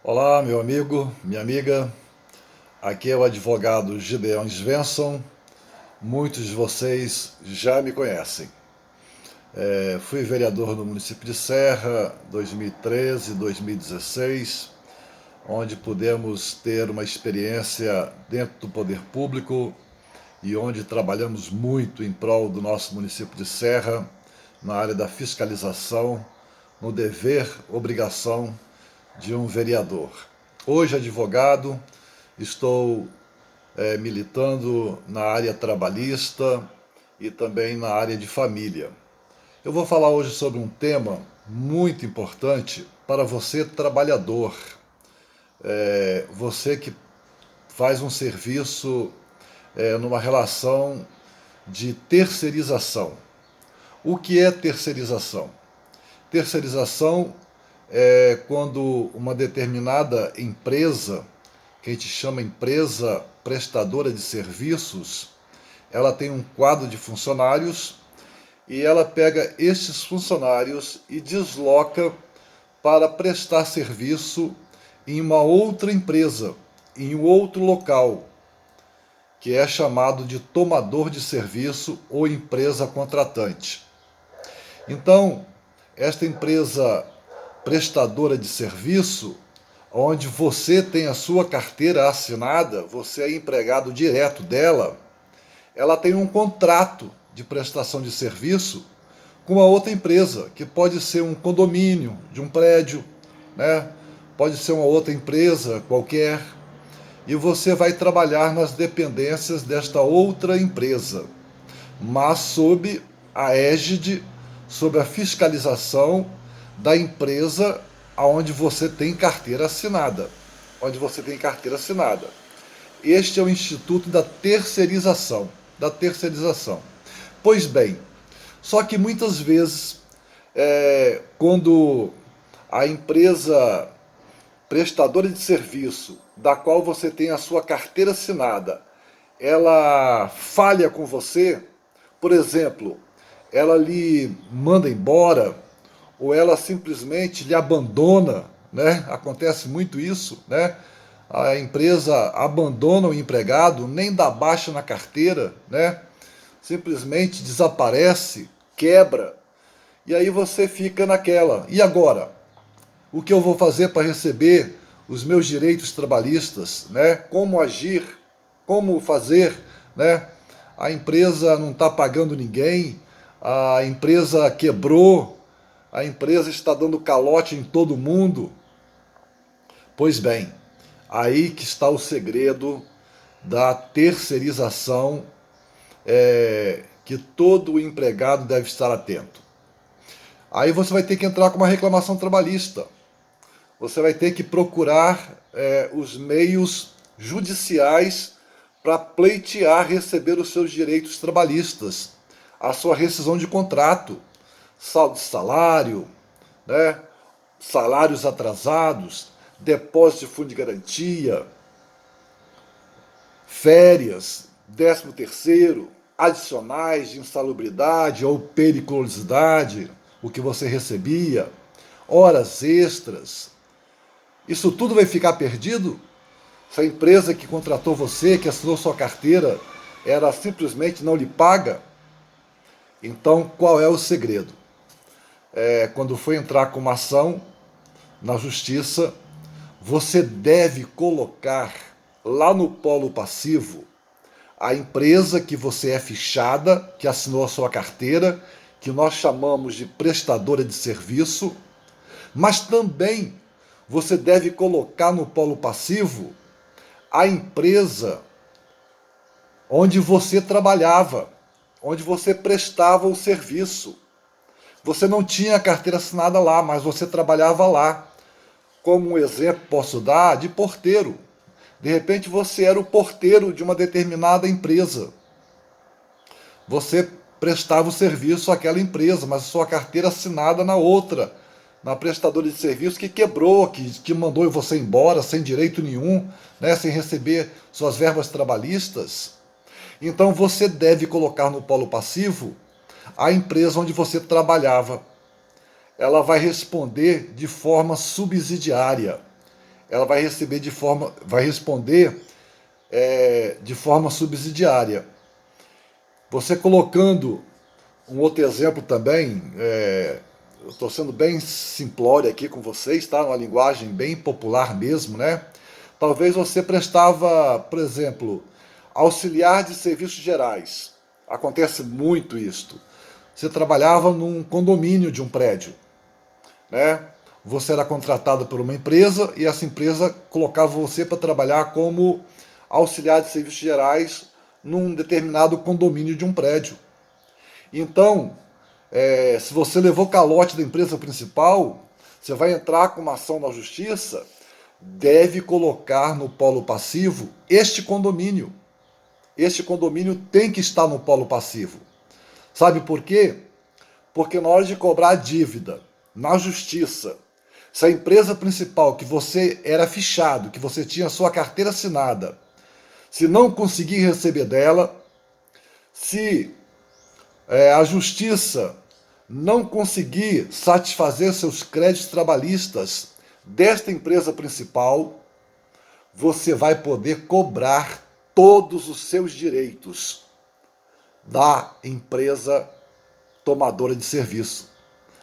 Olá, meu amigo, minha amiga. Aqui é o advogado Gideon Svensson. Muitos de vocês já me conhecem. Fui vereador no município de Serra 2013 e 2016, onde pudemos ter uma experiência dentro do poder público e onde trabalhamos muito em prol do nosso município de Serra, na área da fiscalização, no dever, obrigação de um vereador. Hoje, advogado, estou militando na área trabalhista e também na área de família. Eu vou falar hoje sobre um tema muito importante para você, trabalhador, você que faz um serviço numa relação de terceirização. O que é terceirização? Terceirização é quando uma determinada empresa, que a gente chama empresa prestadora de serviços, ela tem um quadro de funcionários e ela pega estes funcionários e desloca para prestar serviço em uma outra empresa, em um outro local, que é chamado de tomador de serviço ou empresa contratante. Então, esta empresa prestadora de serviço, onde você tem a sua carteira assinada, você é empregado direto dela, ela tem um contrato de prestação de serviço com a outra empresa, que pode ser um condomínio de um prédio, né? Pode ser uma outra empresa qualquer, e você vai trabalhar nas dependências desta outra empresa, mas sob a égide, sob a fiscalização da empresa onde você tem carteira assinada. Onde você tem carteira assinada. Este é o Instituto da Terceirização. Da terceirização. Pois bem, só que muitas vezes, quando a empresa prestadora de serviço, da qual você tem a sua carteira assinada, ela falha com você, por exemplo, ela lhe manda embora ou ela simplesmente lhe abandona, né? Acontece muito isso, né? A empresa abandona o empregado, nem dá baixa na carteira, né? Simplesmente desaparece, quebra, e aí você fica naquela. E agora? O que eu vou fazer para receber os meus direitos trabalhistas, né? Como agir, como fazer, né? A empresa não está pagando ninguém, a empresa quebrou, a empresa está dando calote em todo mundo. Pois bem, aí que está o segredo da terceirização, que todo empregado deve estar atento. Aí você vai ter que entrar com uma reclamação trabalhista. Você vai ter que procurar os meios judiciais para pleitear receber os seus direitos trabalhistas, a sua rescisão de contrato, saldo de salário, né? Salários atrasados, depósito de fundo de garantia, férias, 13º, adicionais de insalubridade ou periculosidade, o que você recebia, horas extras. Isso tudo vai ficar perdido? Se a empresa que contratou você, que assinou sua carteira, ela simplesmente não lhe paga? Então, qual é o segredo? Quando for entrar com uma ação na justiça, você deve colocar lá no polo passivo a empresa que você é fichada, que assinou a sua carteira, que nós chamamos de prestadora de serviço, mas também você deve colocar no polo passivo a empresa onde você trabalhava, onde você prestava o serviço. Você não tinha carteira assinada lá, mas você trabalhava lá. Como um exemplo posso dar de porteiro. De repente você era o porteiro de uma determinada empresa. Você prestava o serviço àquela empresa, mas sua carteira assinada na outra, na prestadora de serviço que quebrou, que mandou você embora sem direito nenhum, né, sem receber suas verbas trabalhistas. Então você deve colocar no polo passivo a empresa onde você trabalhava. Ela vai responder de forma subsidiária. ela vai receber vai responder de forma subsidiária. Você colocando um outro exemplo também, eu estou sendo bem simplório aqui com vocês, tá? Uma linguagem bem popular mesmo, né? Talvez você prestava, por exemplo, auxiliar de serviços gerais. Acontece muito isto. Você trabalhava num condomínio de um prédio, né? Você era contratado por uma empresa e essa empresa colocava você para trabalhar como auxiliar de serviços gerais num determinado condomínio de um prédio. Então, se você levou calote da empresa principal, você vai entrar com uma ação na justiça, deve colocar no polo passivo este condomínio. Este condomínio tem que estar no polo passivo. Sabe por quê? Porque na hora de cobrar a dívida na justiça, se a empresa principal que você era fichado, que você tinha sua carteira assinada, se não conseguir receber dela, se a justiça não conseguir satisfazer seus créditos trabalhistas desta empresa principal, você vai poder cobrar todos os seus direitos da empresa tomadora de serviço,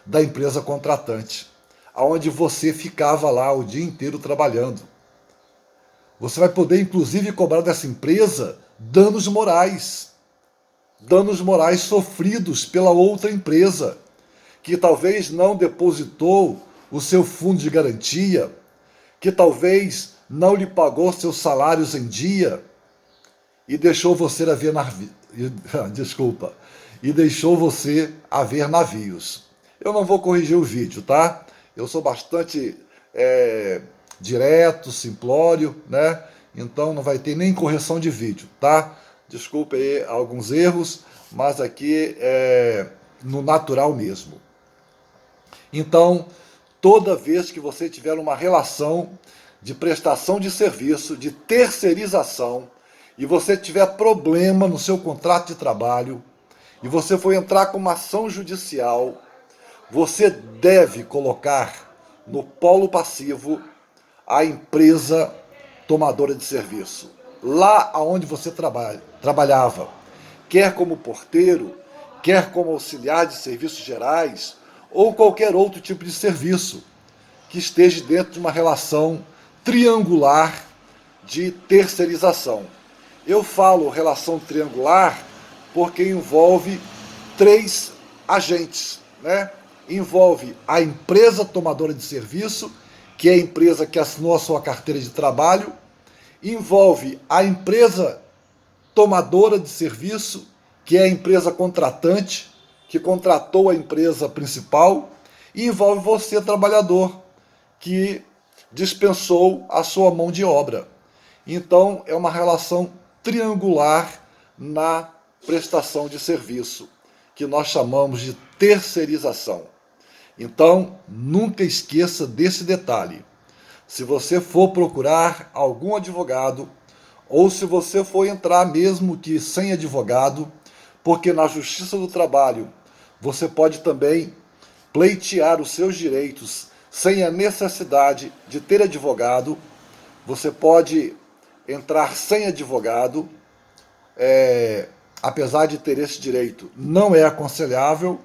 da empresa contratante, aonde você ficava lá o dia inteiro trabalhando. Você vai poder, inclusive, cobrar dessa empresa danos morais sofridos pela outra empresa, que talvez não depositou o seu fundo de garantia, que talvez não lhe pagou seus salários em dia e deixou você a ver desculpa, e deixou você a ver navios. Eu não vou corrigir o vídeo, tá? Eu sou bastante direto, simplório, né? Então não vai ter nem correção de vídeo, tá? Desculpe aí alguns erros, mas aqui é no natural mesmo. Então, toda vez que você tiver uma relação de prestação de serviço, de terceirização, e você tiver problema no seu contrato de trabalho, e você for entrar com uma ação judicial, você deve colocar no polo passivo a empresa tomadora de serviço, lá aonde você trabalhava, quer como porteiro, quer como auxiliar de serviços gerais, ou qualquer outro tipo de serviço que esteja dentro de uma relação triangular de terceirização. Eu falo relação triangular porque envolve três agentes, né? Envolve a empresa tomadora de serviço, que é a empresa que assinou a sua carteira de trabalho, envolve a empresa tomadora de serviço, que é a empresa contratante, que contratou a empresa principal, e envolve você, trabalhador, que dispensou a sua mão de obra. Então, é uma relação triangular na prestação de serviço, que nós chamamos de terceirização. Então, nunca esqueça desse detalhe. Se você for procurar algum advogado, ou se você for entrar mesmo que sem advogado, porque na Justiça do Trabalho você pode também pleitear os seus direitos sem a necessidade de ter advogado, você pode entrar sem advogado, apesar de ter esse direito, não é aconselhável,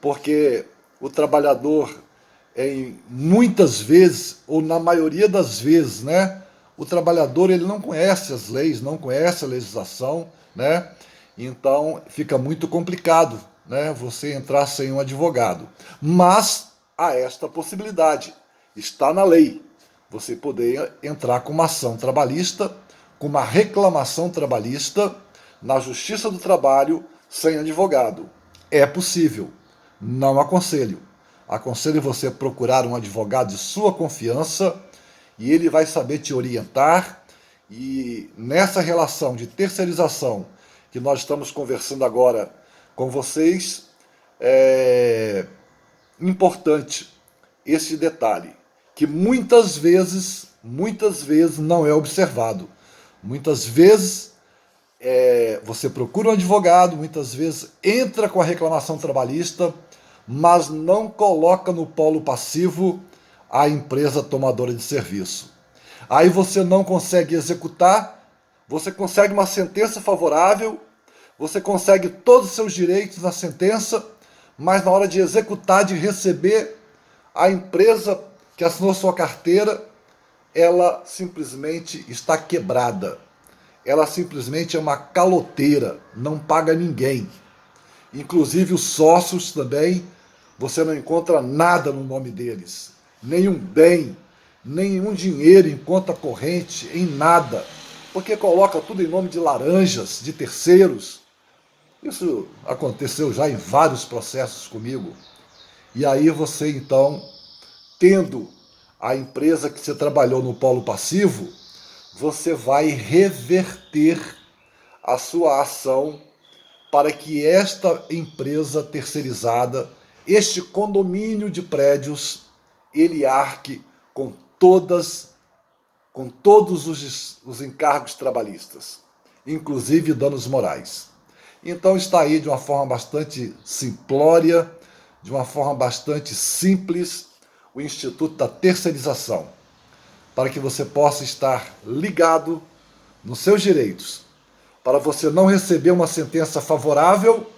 porque o trabalhador, muitas vezes, ou na maioria das vezes, né, o trabalhador ele não conhece as leis, não conhece a legislação, né, então fica muito complicado, né, você entrar sem um advogado. Mas há esta possibilidade, está na lei, você poder entrar com uma ação trabalhista, com uma reclamação trabalhista na Justiça do Trabalho sem advogado. É possível, não aconselho. Aconselho você procurar um advogado de sua confiança e ele vai saber te orientar. E nessa relação de terceirização que nós estamos conversando agora com vocês, é importante esse detalhe, que muitas vezes não é observado. Muitas vezes você procura um advogado, muitas vezes entra com a reclamação trabalhista, mas não coloca no polo passivo a empresa tomadora de serviço. Aí você não consegue executar, você consegue uma sentença favorável, você consegue todos os seus direitos na sentença, mas na hora de executar, de receber, a empresa que assinou sua carteira, ela simplesmente está quebrada. Ela simplesmente é uma caloteira, não paga ninguém. Inclusive os sócios também, você não encontra nada no nome deles. Nenhum bem, nenhum dinheiro em conta corrente, em nada. Porque coloca tudo em nome de laranjas, de terceiros. Isso aconteceu já em vários processos comigo. E aí você então, tendo a empresa que você trabalhou no polo passivo, você vai reverter a sua ação para que esta empresa terceirizada, este condomínio de prédios, ele arque com todos os encargos trabalhistas, inclusive danos morais. Então está aí de uma forma bastante simplória, de uma forma bastante simples, o Instituto da Terceirização, para que você possa estar ligado nos seus direitos, para você não receber uma sentença favorável,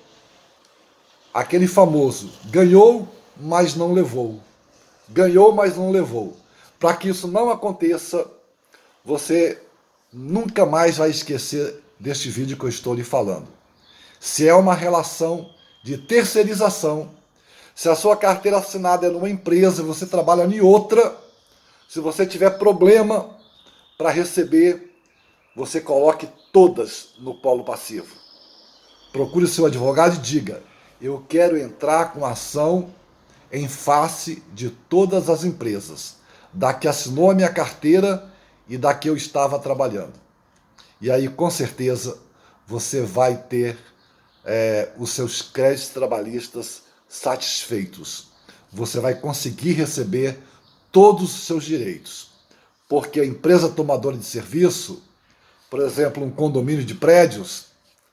aquele famoso ganhou, mas não levou. Ganhou, mas não levou. Para que isso não aconteça, você nunca mais vai esquecer deste vídeo que eu estou lhe falando. Se é uma relação de terceirização, se a sua carteira assinada é numa empresa e você trabalha em outra, se você tiver problema para receber, você coloque todas no polo passivo. Procure seu advogado e diga: eu quero entrar com ação em face de todas as empresas, da que assinou a minha carteira e da que eu estava trabalhando. E aí, com certeza, você vai ter os seus créditos trabalhistas satisfeitos. Você vai conseguir receber todos os seus direitos. Porque a empresa tomadora de serviço, por exemplo, um condomínio de prédios,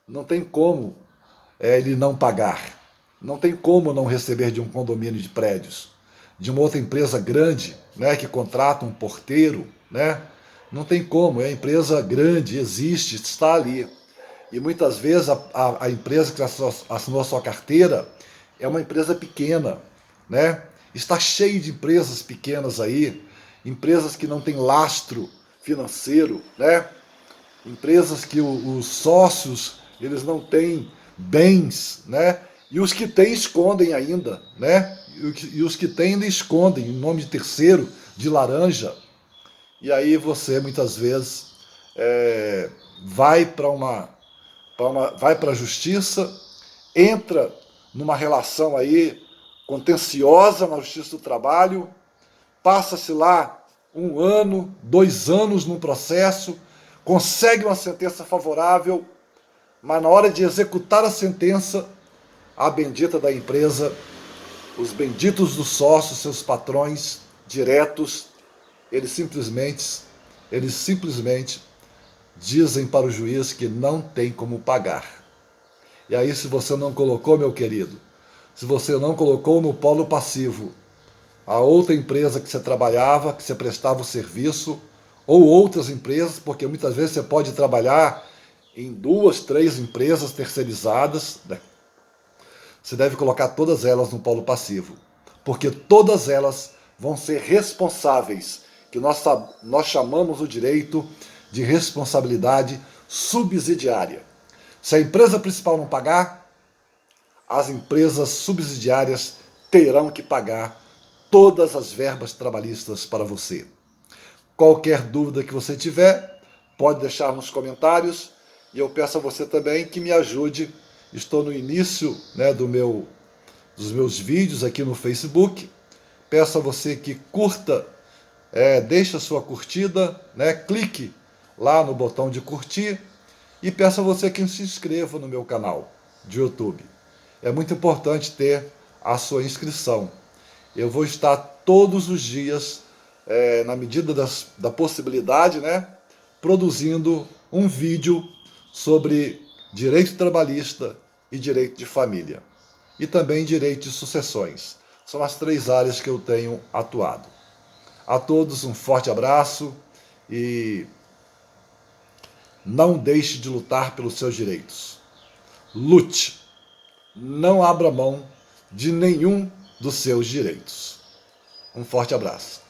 não tem como ele não pagar. Não tem como não receber de um condomínio de prédios, de uma outra empresa grande, né, que contrata um porteiro, né? Não tem como, é empresa grande, existe, está ali. E muitas vezes a empresa que assinou a sua carteira é uma empresa pequena, né? Está cheio de empresas pequenas aí, empresas que não têm lastro financeiro, né? Empresas que os sócios, eles não têm bens, né? E os que têm escondem ainda, né? E os que têm ainda escondem em nome de terceiro, de laranja. E aí você muitas vezes vai vai para a justiça, entra numa relação aí contenciosa na Justiça do Trabalho, passa-se lá 1 ano, 2 anos num processo, consegue uma sentença favorável, mas na hora de executar a sentença, a bendita da empresa, os benditos dos sócios, seus patrões diretos, eles simplesmente dizem para o juiz que não tem como pagar. E aí, se você não colocou, meu querido, se você não colocou no polo passivo a outra empresa que você trabalhava, que você prestava o serviço, ou outras empresas, porque muitas vezes você pode trabalhar em 2, 3 empresas terceirizadas, né? Você deve colocar todas elas no polo passivo, porque todas elas vão ser responsáveis, que nós chamamos o direito de responsabilidade subsidiária. Se a empresa principal não pagar, as empresas subsidiárias terão que pagar todas as verbas trabalhistas para você. Qualquer dúvida que você tiver, pode deixar nos comentários, e eu peço a você também que me ajude. Estou no início, né, dos meus vídeos aqui no Facebook. Peço a você que curta, deixe a sua curtida, né, clique lá no botão de curtir, e peço a você que se inscreva no meu canal de YouTube. É muito importante ter a sua inscrição. Eu vou estar todos os dias, na medida da possibilidade, né, produzindo um vídeo sobre direito trabalhista e direito de família. E também direito de sucessões. São as 3 áreas que eu tenho atuado. A todos um forte abraço, e não deixe de lutar pelos seus direitos. Lute, não abra mão de nenhum dos seus direitos. Um forte abraço.